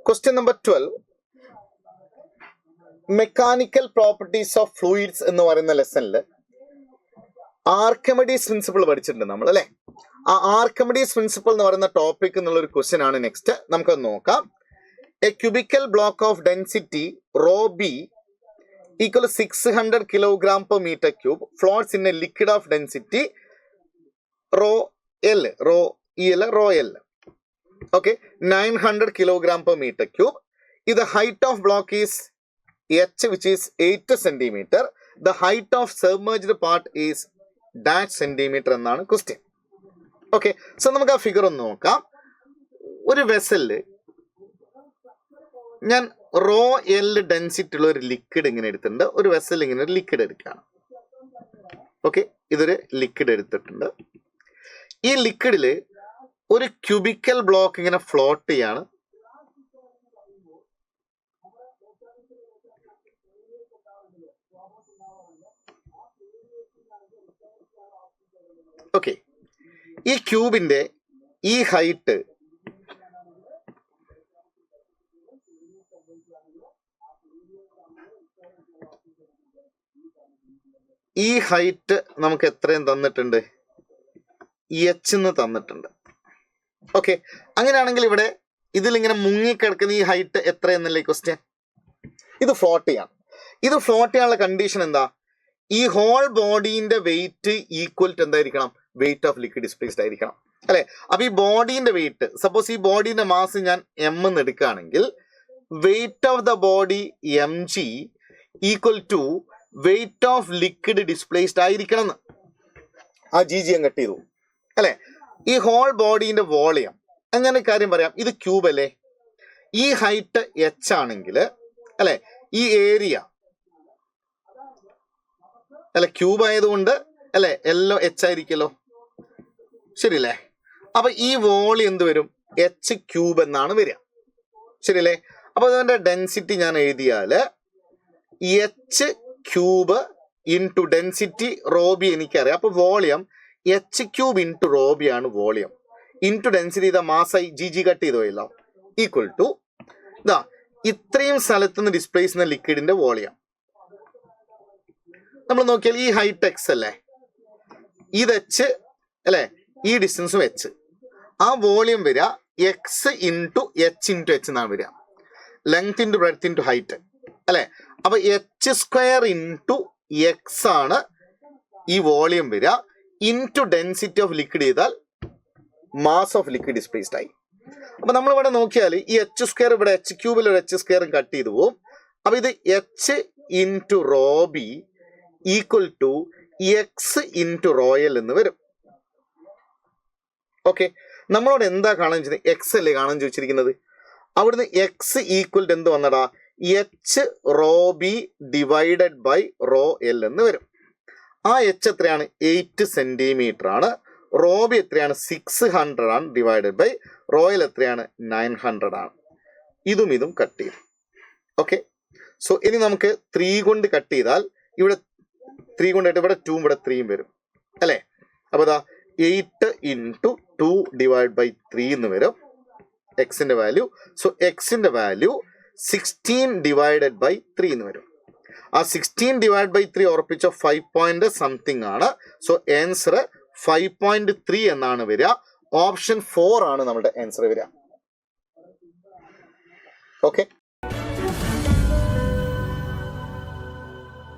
Question number 12. Mechanical properties of fluids എന്ന് പറയുന്ന ലെസണിൽ Archimedes principle പഠിച്ചിട്ടുണ്ട് നമ്മൾ അല്ലെ. ആ ആർക്കിമിഡീസ് പ്രിൻസിപ്പിൾ എന്ന് പറയുന്ന ടോപ്പിക് എന്നുള്ള ഒരു ക്വസ്റ്റ്യൻ ആണ് നെക്സ്റ്റ്. നമുക്കത് നോക്കാം. A cubical block of density raw B equal to 600 kilogram per meter cube floats in a liquid of density rho L, okay, 900 kilogram per meter cube. If the height of block is h, which is 8 centimeter, the height of submerged part is dash centimeter എന്നാണ് question. Okay, so നമുക്ക് ആ figure ഒന്ന് നോക്കാം. ഒരു വെസലില് ഞാൻ rho L density ഉള്ള ഒരു liquid ഇങ്ങനെ എടുത്തിട്ടുണ്ട്. ഒരു വെസൽ ഇങ്ങനെ ഒരു ലിക്വിഡ് എടുക്കുകയാണ്. ഓക്കെ, ഇതൊരു ലിക്വിഡ് എടുത്തിട്ടുണ്ട്. ഈ ലിക്വിഡില് ഒരു ക്യൂബിക്കൽ ബ്ലോക്ക് ഇങ്ങനെ ഫ്ലോട്ട് ചെയ്യാണ്. ഓക്കെ, ഈ ക്യൂബിന്റെ ഈ ഹൈറ്റ് നമുക്ക് എത്രയും തന്നിട്ടുണ്ട്? എച്ച് എന്ന് തന്നിട്ടുണ്ട്. ഓക്കെ, അങ്ങനെയാണെങ്കിൽ ഇവിടെ ഇതിലിങ്ങനെ മുങ്ങിക്കിടക്കുന്ന ഈ ഹൈറ്റ് എത്രയെന്നല്ലേ ക്വസ്റ്റ്യൻ. ഇത് ഫ്ലോട്ട് ചെയ്യാണ്. ഇത് ഫ്ലോട്ട് ചെയ്യാനുള്ള കണ്ടീഷൻ എന്താ? ഈ ഹോൾ ബോഡീന്റെ വെയിറ്റ് ഈക്വൽ ടു എന്തായിരിക്കണം? വെയിറ്റ് ഓഫ് ലിക്വിഡ് ഡിസ്പ്ലേസ്ഡ് ആയിരിക്കണം അല്ലെ. അപ്പൊ ഈ ബോഡീന്റെ വെയിറ്റ്, സപ്പോസ് ഈ ബോഡീന്റെ മാസ് ഞാൻ എം എന്ന് എടുക്കുകയാണെങ്കിൽ weight of the body M G equal to weight of liquid displaced ആയിരിക്കണം എന്ന്. ആ ജി ഞാൻ കട്ട് ചെയ്തു അല്ലെ. ഈ ഹോൾ ബോഡീന്റെ വോളിയം, അങ്ങനെ കാര്യം പറയാം. ഇത് ക്യൂബ് അല്ലേ. ഈ ഹൈറ്റ് എച്ച് ആണെങ്കിൽ അല്ലെ, ഈ ഏരിയ അല്ലെ ക്യൂബ് ആയതുകൊണ്ട് അല്ലെ എല്ലോ എച്ച് ആയിരിക്കല്ലോ, ശരിയല്ലേ. അപ്പൊ ഈ വോളിയം എന്ത് വരും? എച്ച് ക്യൂബ് എന്നാണ് വരിക, ശരിയല്ലേ. അപ്പൊ അതിന്റെ ഡെൻസിറ്റി ഞാൻ എഴുതിയാല് H cube into density rho B എനിക്കറിയാം. അപ്പൊ volume H cube into rho B ആണ് വോളിയം. ഇൻറ്റു ഡെൻസിറ്റി ഇതാ മാസായി ജി കട്ട് ചെയ്തോയല്ലോ, ഈക്വൽ ടു ഇതാ ഇത്രയും സ്ഥലത്ത് നിന്ന് ഡിസ്പ്ലേസ് ചെയ്യുന്ന ലിക്വിഡിന്റെ വോളിയം. നമ്മൾ നോക്കിയാൽ ഈ ഹൈറ്റ് എക്സ് അല്ലേ, ഇത് എച്ച് അല്ലെ, ഈ ഡിസ്റ്റൻസും എച്ച്. ആ വോളിയം വരിക X into H into H എന്നാണ് വരിക. Length into breadth into height അല്ലെ. അപ്പൊ എച്ച് സ്ക്വയർ ഇൻറ്റു എക്സ് ആണ് ഈ വോളിയം വരിക. ഇൻറ്റു ഡെൻസിറ്റി ഓഫ് ലിക്വിഡ് ചെയ്താൽ മാസ് ഓഫ് ലിക്വിഡ് ഡിസ്പ്ലേസ്ഡ് ആയി. അപ്പൊ നമ്മളിവിടെ നോക്കിയാൽ ഈ എച്ച് സ്ക്വയർ ഇവിടെ എച്ച് ക്യൂബിൽ ഒരു എച്ച് സ്ക്വയറും കട്ട് ചെയ്തു പോകും. അപ്പൊ ഇത് H into rho B equal to X into rho L എന്ന് വരും. ഓക്കെ, നമ്മളോട് എന്താ കാണാൻ ചോദിച്ചത്? എക്സ് അല്ലേ കാണാൻ ചോദിച്ചിരിക്കുന്നത്. അവിടുന്ന് എക്സ് ഈക്വൽ ടു എന്ത് വന്നടാ? H rho B divided by rho L എന്ന് വരും. ആ എച്ച് എത്രയാണ്? 8 സെന്റിമീറ്റർ ആണ്. റോ ബി എത്രയാണ്? 600 ആണ്. ഡിവൈഡഡ് ബൈ റോയൽ എത്രയാണ്? 900 ആണ്. ഇതും കട്ട് ചെയ്യും. ഓക്കെ, സോ ഇനി നമുക്ക് 3 കൊണ്ട് കട്ട് ചെയ്താൽ ഇവിടെ 3 കൊണ്ടിട്ട് ഇവിടെ 2 ഇവിടെ 3 വരും അല്ലെ. അപ്പൊ ഇതാ 8 ഇൻറ്റു 2 ഡിവൈഡ് ബൈ 3 എന്ന് വരും എക്സിന്റെ വാല്യൂ. സോ എക്സിന്റെ വാല്യൂ 16 ഡിവൈഡഡ് ബൈ 3 എന്ന് വരും. ആ 16 ഡിവൈഡ് ബൈ 3 ഉറപ്പിച്ച 5 പോയിന്റ് സംതിങ് ആണ്. സോ ആൻസർ 5.3 എന്നാണ് വരിക. ഓപ്ഷൻ 4 ആണ് നമ്മുടെ ആൻസർ വരിക. ഓക്കെ.